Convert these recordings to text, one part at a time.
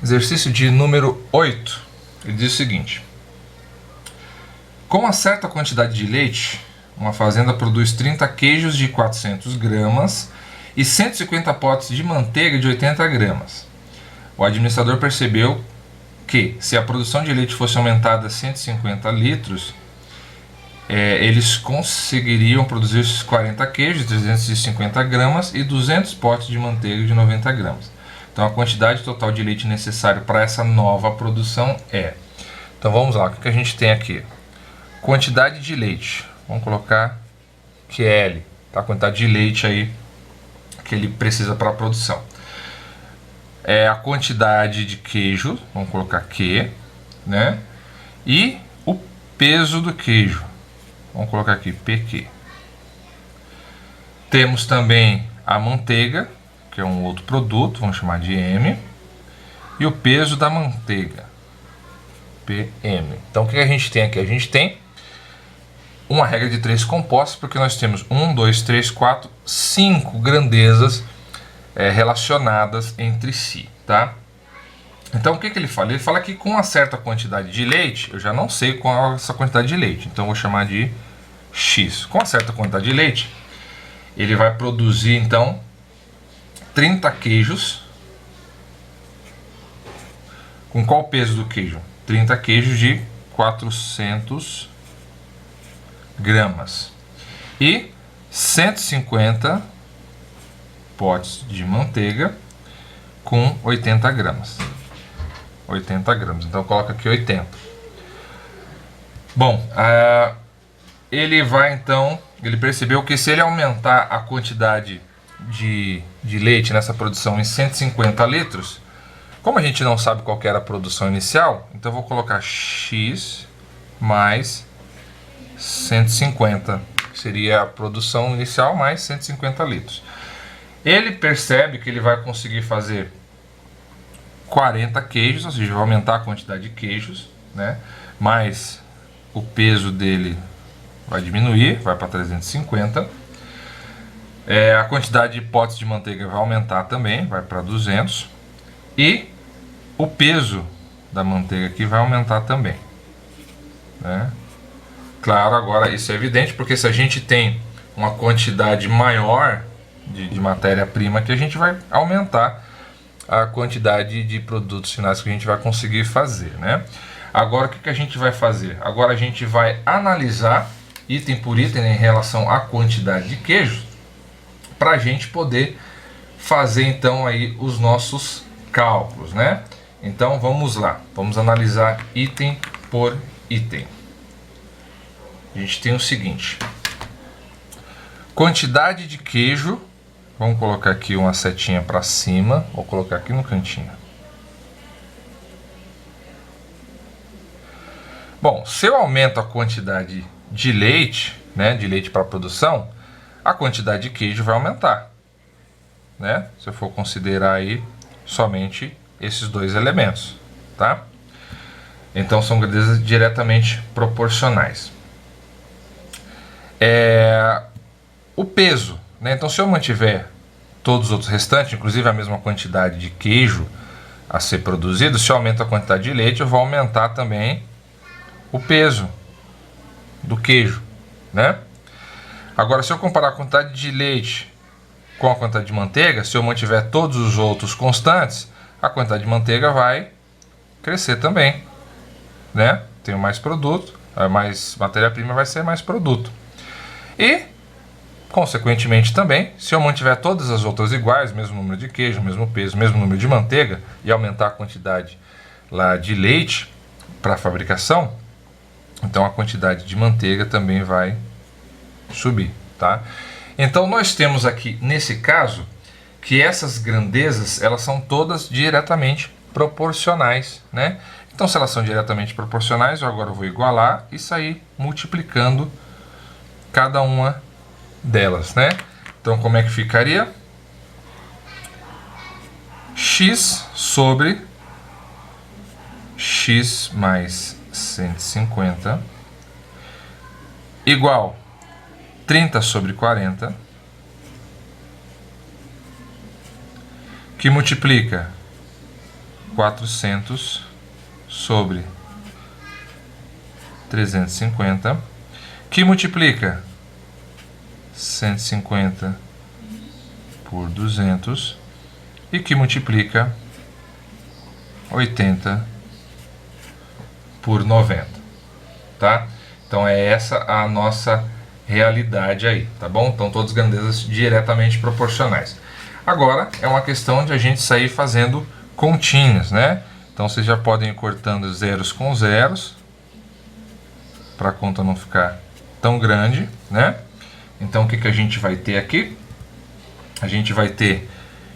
Exercício de número 8. Ele diz o seguinte: com uma certa quantidade de leite, uma fazenda produz 30 queijos de 400 gramas e 150 potes de manteiga de 80 gramas. O administrador percebeu que, se a produção de leite fosse aumentada a 150 litros, eles conseguiriam produzir 40 queijos de 350 gramas e 200 potes de manteiga de 90 gramas. Então a quantidade total de leite necessária para essa nova produção é... Então vamos lá, o que a gente tem aqui? Quantidade de leite, vamos colocar QL, tá? A quantidade de leite aí que ele precisa para a produção. A quantidade de queijo, vamos colocar Q, né? E o peso do queijo, vamos colocar aqui PQ. Temos também a manteiga, que é um outro produto, vamos chamar de M, e o peso da manteiga, PM. Então o que a gente tem aqui? A gente tem uma regra de 3 compostos, porque nós temos 1, 2, 3, 4, 5 grandezas relacionadas entre si, tá? Então o que ele fala? Ele fala que com uma certa quantidade de leite, eu já não sei qual é essa quantidade de leite, então eu vou chamar de X. Com uma certa quantidade de leite, ele vai produzir então 30 queijos. Com qual peso do queijo? 30 queijos de 400 gramas e 150 potes de manteiga com 80 gramas. 80 gramas, então coloca aqui 80. Bom, ele vai então, ele percebeu que se ele aumentar a quantidade de leite nessa produção em 150 litros, como a gente não sabe qual que era a produção inicial, então eu vou colocar X mais 150, que seria a produção inicial mais 150 litros. Ele percebe que ele vai conseguir fazer 40 queijos, ou seja, vai aumentar a quantidade de queijos, né? Mas o peso dele vai diminuir, vai para 350. A quantidade de potes de manteiga vai aumentar também, vai para 200. E o peso da manteiga aqui vai aumentar também, né? Claro, agora isso é evidente, porque se a gente tem uma quantidade maior de matéria-prima, que a gente vai aumentar a quantidade de produtos finais que a gente vai conseguir fazer, né? Agora o que a gente vai fazer? Agora a gente vai analisar item por item, né, em relação à quantidade de queijo, para a gente poder fazer então aí os nossos cálculos, né? Então vamos lá, vamos analisar item por item. A gente tem o seguinte: quantidade de queijo, vamos colocar aqui uma setinha para cima, vou colocar aqui no cantinho. Bom, se eu aumento a quantidade de leite, né, de leite para produção, a quantidade de queijo vai aumentar, né? Se eu for considerar aí somente esses dois elementos, tá? Então são grandezas diretamente proporcionais. O peso, né? Então se eu mantiver todos os outros restantes, inclusive a mesma quantidade de queijo a ser produzido, se eu aumento a quantidade de leite, eu vou aumentar também o peso do queijo, né? Agora, se eu comparar a quantidade de leite com a quantidade de manteiga, se eu mantiver todos os outros constantes, a quantidade de manteiga vai crescer também, né? Tenho mais produto, mais matéria-prima, vai ser mais produto. E, consequentemente também, se eu mantiver todas as outras iguais, mesmo número de queijo, mesmo peso, mesmo número de manteiga, e aumentar a quantidade lá de leite para a fabricação, então a quantidade de manteiga também vai subir, tá? Então nós temos aqui, nesse caso, que essas grandezas, elas são todas diretamente proporcionais, né? Então se elas são diretamente proporcionais, eu agora vou igualar e sair multiplicando cada uma delas, né? Então como é que ficaria? X sobre X mais 150 igual 30 sobre 40, que multiplica 400 sobre 350, que multiplica 150 por 200 e que multiplica 80 por 90, tá? Então é essa a nossa realidade aí, tá bom? Então todas grandezas diretamente proporcionais. Agora é uma questão de a gente sair fazendo continhas, né? Então vocês já podem ir cortando zeros com zeros, para a conta não ficar tão grande, né? Então o que a gente vai ter aqui? A gente vai ter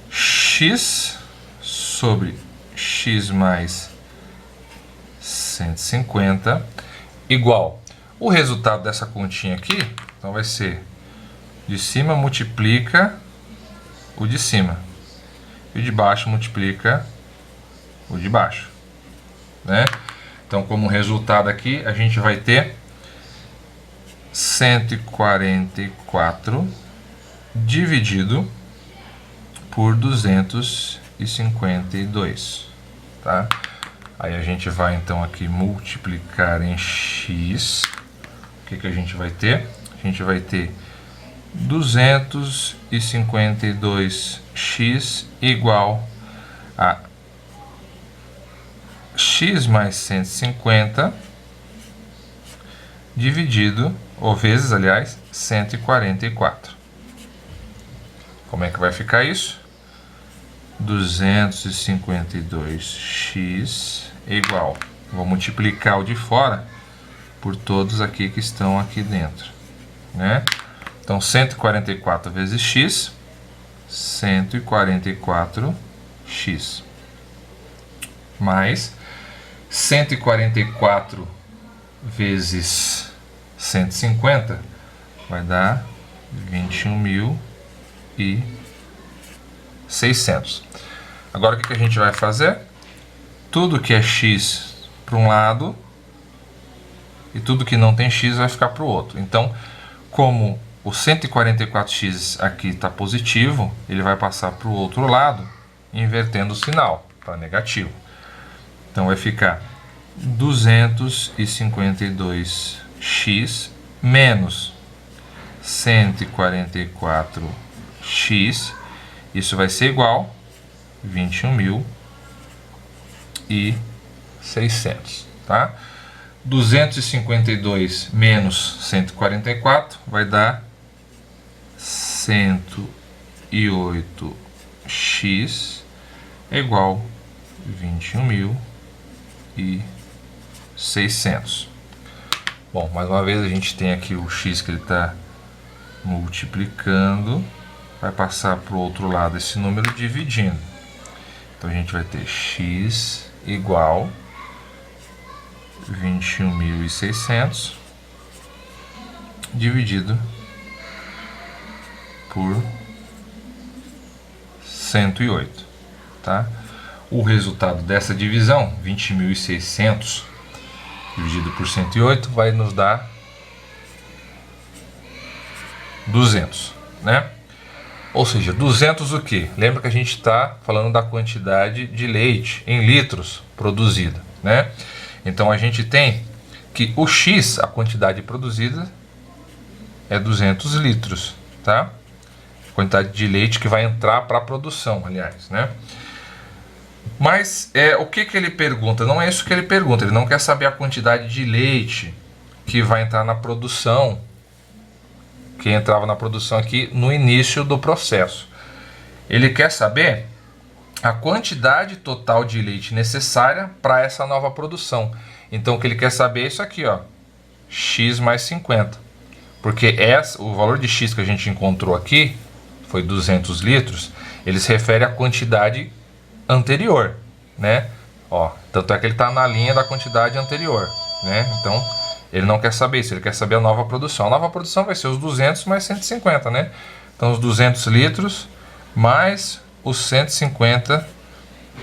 x sobre x mais 150 igual. O resultado dessa continha aqui, então vai ser de cima multiplica o de cima e o de baixo multiplica o de baixo, né? Então, como resultado aqui, a gente vai ter 144 dividido por 252, tá? Aí a gente vai então aqui multiplicar em x. O que a gente vai ter? A gente vai ter 252x igual a x mais 150 dividido, ou vezes, aliás, 144. Como é que vai ficar isso? 252x igual. Vou multiplicar o de fora por todos aqui que estão aqui dentro, né? Então 144 vezes x, 144x, mais 144 vezes 150 vai dar 21.600. Agora o que a gente vai fazer? Tudo que é x para um lado e tudo que não tem x vai ficar para o outro. Então, como o 144x aqui está positivo, ele vai passar para o outro lado, invertendo o sinal para negativo. Então vai ficar 252x menos 144x. Isso vai ser igual a 21.600, tá? 252 menos 144 vai dar 108x igual a 21.600. Bom, mais uma vez a gente tem aqui o x que ele está multiplicando, vai passar para o outro lado esse número dividindo. Então a gente vai ter x igual 21.600 dividido por 108, tá? O resultado dessa divisão, 20.600 dividido por 108, vai nos dar 200, né? Ou seja, 200 o quê? Lembra que a gente está falando da quantidade de leite em litros produzida, né? Então a gente tem que o X, a quantidade produzida, é 200 litros, tá? Quantidade de leite que vai entrar para a produção, aliás, né? Mas o que ele pergunta? Não é isso que ele pergunta. Ele não quer saber a quantidade de leite que vai entrar na produção, que entrava na produção aqui no início do processo. Ele quer saber a quantidade total de leite necessária para essa nova produção. Então o que ele quer saber é isso aqui, ó, x mais 50. Porque o valor de x que a gente encontrou aqui, foi 200 litros, ele se refere à quantidade anterior, né? Ó, tanto é que ele está na linha da quantidade anterior, né? Então ele não quer saber isso, ele quer saber a nova produção. A nova produção vai ser os 200 mais 150, né? Então os 200 litros mais os 150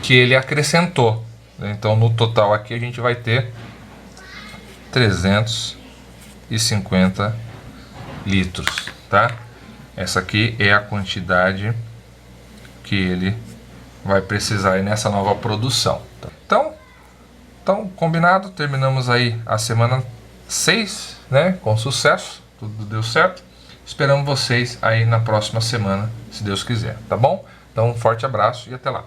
que ele acrescentou. Então no total aqui a gente vai ter 350 litros, tá? Essa aqui é a quantidade que ele vai precisar aí nessa nova produção. Então, combinado, terminamos aí a semana 6, né, com sucesso, tudo deu certo. Esperamos vocês aí na próxima semana, se Deus quiser, tá bom? Então, um forte abraço e até lá.